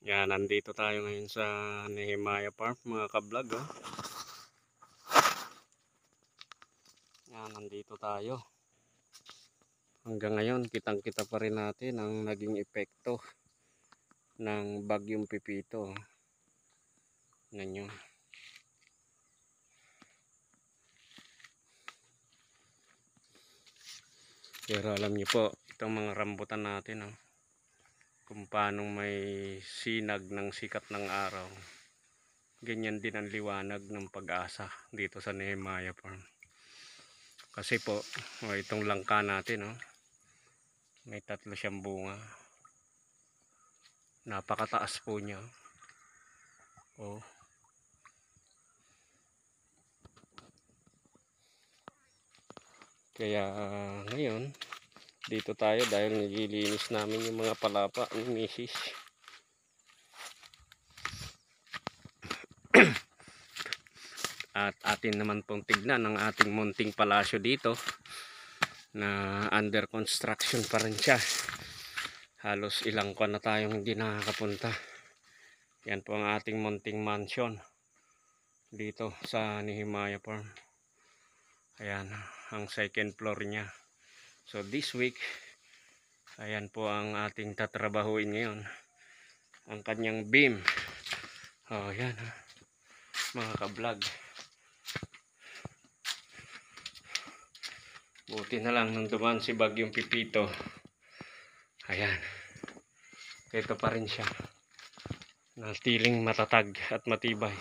Yan, nandito tayo ngayon sa Nehemiah Farm, mga kablog. Oh. Yan, nandito tayo. Hanggang ngayon, kitang-kita pa rin natin ang naging epekto ng bagyong Pipito. Ganyan. Pero alam niyo po, itong mga rambutan natin, oh, kung paano may sinag ng sikat ng araw. Ganyan din ang liwanag ng pag-asa dito sa Nehemiah Farm. Kasi po, itong langka natin, oh, may 3 siyang bunga. Napakataas po niya. Oh. Kaya ngayon, dito tayo dahil nililinis namin yung mga palapa ni Mrs. At atin naman pong tignan ang ating munting palasyo dito na under construction pa rin siya. Halos ilang kuwan na tayong hindi nakakapunta. Yan po ang ating munting mansion dito sa Nehemiah Farm. Ayan ang second floor niya. So this week, ayan po ang ating tatrabahuin ngayon. Ang kanyang beam. Oh, yan mga ka-vlog. Buti na lang nung dumaan si bagyong Pipito. Ayan. Ito pa rin siya. Natiling matatag at matibay.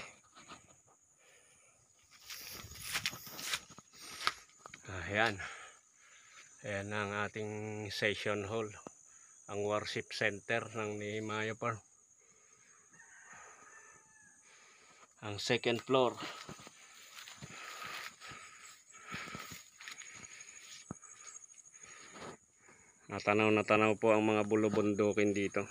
Ayan. Ayan ang ating session hall. Ang worship center ng Nehemiah Farm. Ang second floor. Natanaw na tanaw po ang mga bulubundukin dito.